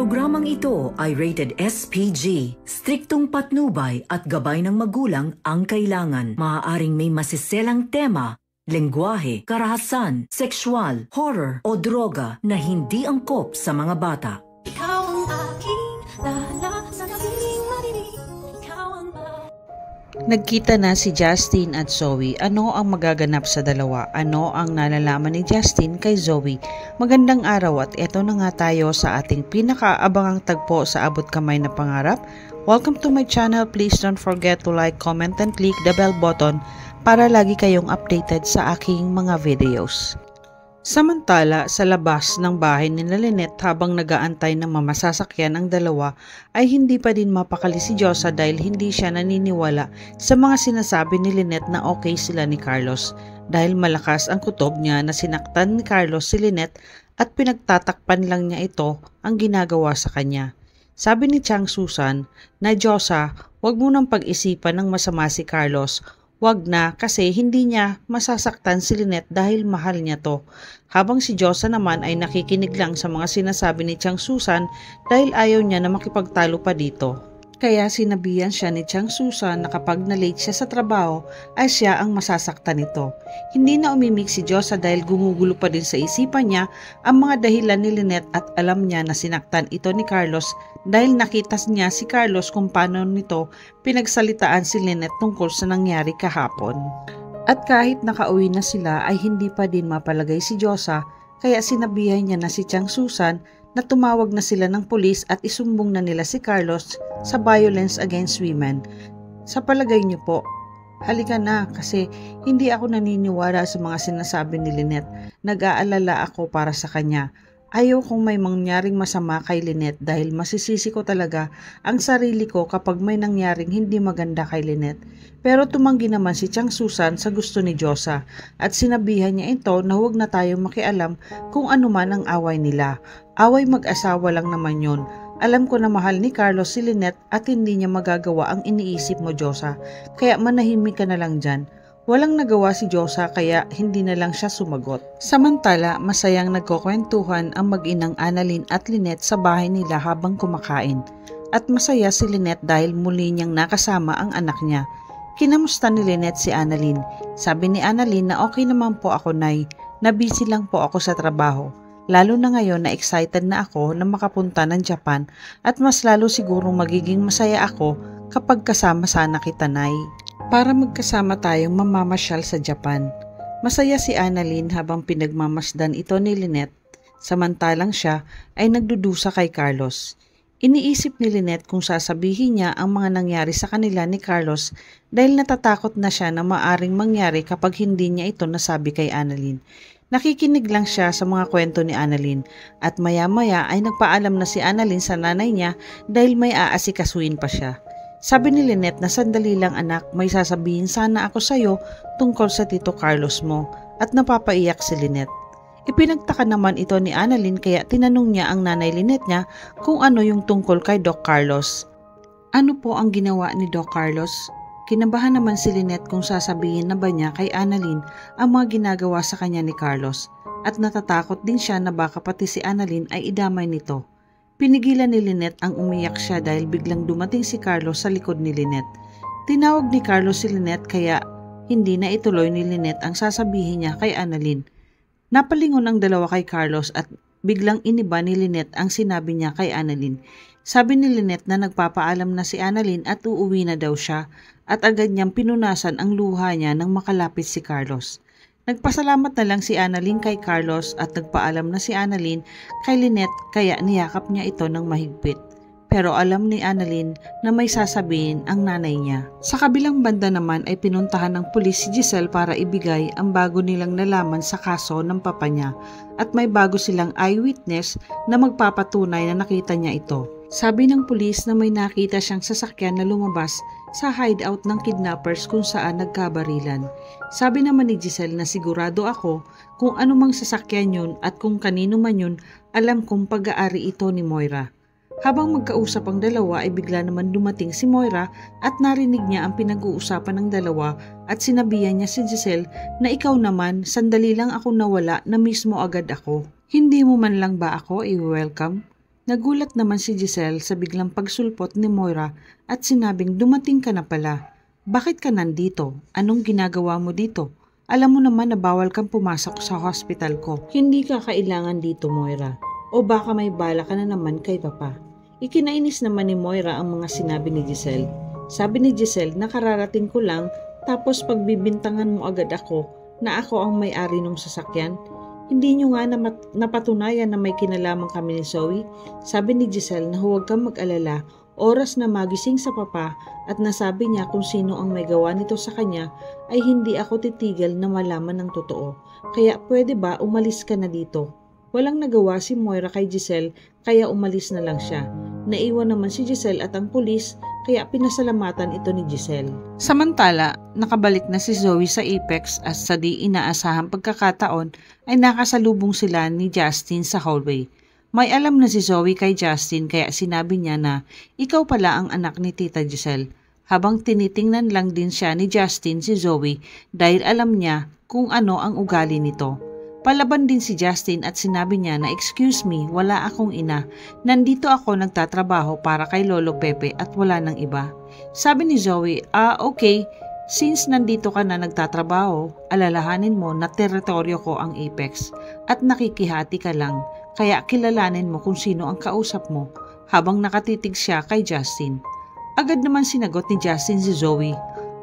programang ito ay rated SPG. Striktong patnubay at gabay ng magulang ang kailangan. Maaaring may masiselang tema, lengguwahe, karahasan, sexual, horror o droga na hindi angkop sa mga bata. Ikaw ang aking lala sa gabing madilim. Nagkita na si Justin at Zoe. Ano ang magaganap sa dalawa? Ano ang nalalaman ni Justin kay Zoe? Magandang araw at eto na nga tayo sa ating pinakaabangang tagpo sa Abot Kamay na Pangarap. Welcome to my channel. Please don't forget to like, comment, and click the bell button para lagi kayong updated sa aking mga videos. Samantala, sa labas ng bahay ni Lynette habang nagaantay ng mamasasakyan ang dalawa ay hindi pa din mapakali si Josa dahil hindi siya naniniwala sa mga sinasabi ni Lynette na okay sila ni Carlos dahil malakas ang kutob niya na sinaktan ni Carlos si Lynette at pinagtatakpan lang niya ito ang ginagawa sa kanya. Sabi ni Chang Susan na Josa, wag mo nang pag-isipan ng masama si Carlos. Wag na kasi hindi niya masasaktan si Lynette dahil mahal niya to. Habang si Josa naman ay nakikinig lang sa mga sinasabi ni Chang Susan dahil ayaw niya na makipagtalo pa dito. Kaya sinabihan siya ni Chang Susan na kapag na-late siya sa trabaho ay siya ang masasaktan nito. Hindi na umimik si Josa dahil gumugulo pa din sa isipan niya ang mga dahilan ni Lynette at alam niya na sinaktan ito ni Carlos dahil nakita niya si Carlos kung paano nito pinagsalitaan si Lynette tungkol sa nangyari kahapon. At kahit nakauwi na sila ay hindi pa din mapalagay si Josa kaya sinabihan niya na si Chang Susan na tumawag na sila ng pulis at isumbong na nila si Carlos sa violence against women. Sa palagay niyo po, halika na kasi hindi ako naniniwala sa mga sinasabi ni Lynette. Nag-aalala ako para sa kanya. Ayaw kong may mangyaring masama kay Lynette dahil masisisi ko talaga ang sarili ko kapag may nangyaring hindi maganda kay Lynette. Pero tumanggi naman si Chang Susan sa gusto ni Josa at sinabihan niya ito na huwag na tayong makialam kung ano man ang away nila. Away mag-asawa lang naman yon. Alam ko na mahal ni Carlos si Lynette at hindi niya magagawa ang iniisip mo, Josa. Kaya manahimik ka na lang dyan. Walang nagawa si Josa kaya hindi na lang siya sumagot. Samantala, masayang nagkukwentuhan ang mag-inang Annalyn at Lynette sa bahay nila habang kumakain. At masaya si Lynette dahil muli niyang nakasama ang anak niya. Kinamusta ni Lynette si Annalyn. Sabi ni Annalyn na okay naman po ako, Nay. Na busy lang po ako sa trabaho. Lalo na ngayon na excited na ako na makapunta ng Japan at mas lalo sigurong magiging masaya ako kapag kasama sana kita, Nay. Para magkasama tayong mamamasyal sa Japan. Masaya si Annalyn habang pinagmamasdan ito ni Lynette. Samantalang siya ay nagdudusa kay Carlos. Iniisip ni Lynette kung sasabihin niya ang mga nangyari sa kanila ni Carlos dahil natatakot na siya na maaring mangyari kapag hindi niya ito nasabi kay Annalyn. Nakikinig lang siya sa mga kwento ni Annalyn at maya-maya ay nagpaalam na si Annalyn sa nanay niya dahil may aasikasuin pa siya. Sabi ni Lynette na sandali lang anak, may sasabihin sana ako sa'yo tungkol sa Tito Carlos mo at napapaiyak si Lynette. Ipinagtaka naman ito ni Annalyn kaya tinanong niya ang nanay Lynette niya kung ano yung tungkol kay Doc Carlos. Ano po ang ginawa ni Doc Carlos? Kinabahan naman si Lynette kung sasabihin na ba niya kay Annalyn ang mga ginagawa sa kanya ni Carlos at natatakot din siya na baka pati si Annalyn ay idamay nito. Pinigilan ni Lynette ang umiyak siya dahil biglang dumating si Carlos sa likod ni Lynette. Tinawag ni Carlos si Lynette kaya hindi na ituloy ni Lynette ang sasabihin niya kay Annalyn. Napalingon ang dalawa kay Carlos at biglang iniba ni Lynette ang sinabi niya kay Annalyn. Sabi ni Lynette na nagpapaalam na si Annalyn at uuwi na daw siya at agad niyang pinunasan ang luha niya nang makalapit si Carlos. Nagpasalamat na lang si Annalyn kay Carlos at nagpaalam na si Annalyn kay Lynette kaya niyakap niya ito ng mahigpit. Pero alam ni Annalyn na may sasabihin ang nanay niya. Sa kabilang banda naman ay pinuntahan ng pulis si Giselle para ibigay ang bago nilang nalaman sa kaso ng papa niya at may bago silang eyewitness na magpapatunay na nakita niya ito. Sabi ng pulis na may nakita siyang sasakyan na lumabas sa hideout ng kidnappers kung saan nagkabarilan. Sabi naman ni Giselle na sigurado ako kung anumang sasakyan yun at kung kanino man yun, alam kong pag-aari ito ni Moira. Habang magkausap ang dalawa ay bigla naman dumating si Moira at narinig niya ang pinag-uusapan ng dalawa at sinabihan niya si Giselle na ikaw naman, sandali lang ako nawala na mismo agad ako. Hindi mo man lang ba ako i-welcome? Nagulat naman si Giselle sa biglang pagsulpot ni Moira at sinabing dumating ka na pala. Bakit ka nandito? Anong ginagawa mo dito? Alam mo naman na bawal kang pumasok sa hospital ko. Hindi ka kailangan dito, Moira. O baka may bala ka na naman kay Papa. Ikinainis naman ni Moira ang mga sinabi ni Giselle. Sabi ni Giselle, nakararating ko lang tapos pagbibintangan mo agad ako na ako ang may-ari ng sasakyan. Hindi nyo nga napatunayan na may kinalaman kami ni Zoe. Sabi ni Giselle na huwag kang mag-alala, oras na magising sa Papa at nasabi niya kung sino ang may gawa nito sa kanya ay hindi ako titigil na malaman ng totoo. Kaya pwede ba umalis ka na dito? Walang nagawa si Moira kay Giselle kaya umalis na lang siya. Naiwan naman si Giselle at ang pulis kaya pinasalamatan ito ni Giselle. Samantala, nakabalik na si Zoe sa Apex at sa di inaasahang pagkakataon ay nakasalubong sila ni Justin sa hallway. May alam na si Zoe kay Justin kaya sinabi niya na ikaw pala ang anak ni Tita Giselle. Habang tinitingnan lang din siya ni Justin si Zoe dahil alam niya kung ano ang ugali nito. Palaban din si Justin at sinabi niya na excuse me, wala akong ina. Nandito ako nagtatrabaho para kay Lolo Pepe at wala nang iba. Sabi ni Zoe, okay, since nandito ka na nagtatrabaho, alalahanin mo na teritoryo ko ang Apex at nakikihati ka lang, kaya kilalanin mo kung sino ang kausap mo habang nakatitig siya kay Justin. Agad naman sinagot ni Justin si Zoe,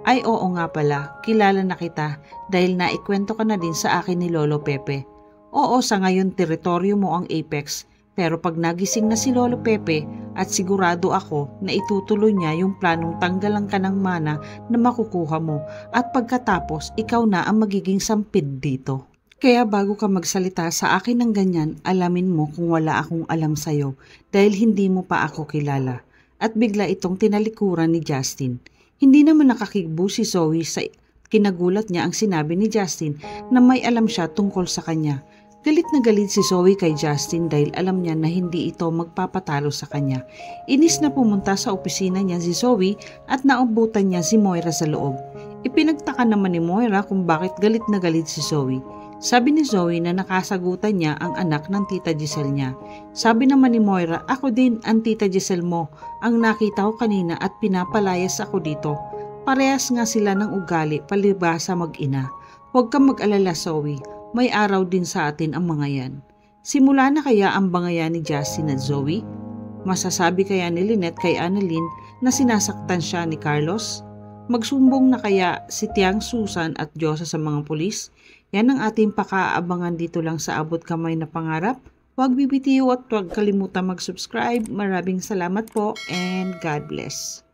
ay oo nga pala, kilala na kita dahil naikwento ka na din sa akin ni Lolo Pepe. Oo, sa ngayon teritoryo mo ang Apex, pero pag nagising na si Lolo Pepe at sigurado ako na itutuloy niya yung planong tanggalan ka ng mana na makukuha mo at pagkatapos ikaw na ang magiging sampid dito. Kaya bago ka magsalita sa akin ng ganyan, alamin mo kung wala akong alam sa'yo dahil hindi mo pa ako kilala. At bigla itong tinalikuran ni Justin. Hindi naman nakakigbo si Zoe sa kinagulat niya ang sinabi ni Justin na may alam siya tungkol sa kanya. Galit na galit si Zoe kay Justin dahil alam niya na hindi ito magpapatalo sa kanya. Inis na pumunta sa opisina niya si Zoe at naumbutan niya si Moira sa loob. Ipinagtaka naman ni Moira kung bakit galit na galit si Zoe. Sabi ni Zoe na nakasagutan niya ang anak ng Tita Giselle niya. Sabi naman ni Moira, ako din ang Tita Giselle mo. Ang nakita ko kanina at pinapalayas ako dito. Parehas nga sila ng ugali, palibhasa mag-ina. Huwag kang mag-alala, Zoe. May araw din sa atin ang mga yan. Simula na kaya ang bangayan ni Justin at Zoe? Masasabi kaya ni Lynette kay Annalyn na sinasaktan siya ni Carlos? Magsumbong na kaya si Tiang Susan at Diyosa sa mga pulis? Yan ang ating pakaabangan dito lang sa Abot Kamay na Pangarap. Huwag bibitiw at huwag kalimutan mag-subscribe. Maraming salamat po and God bless.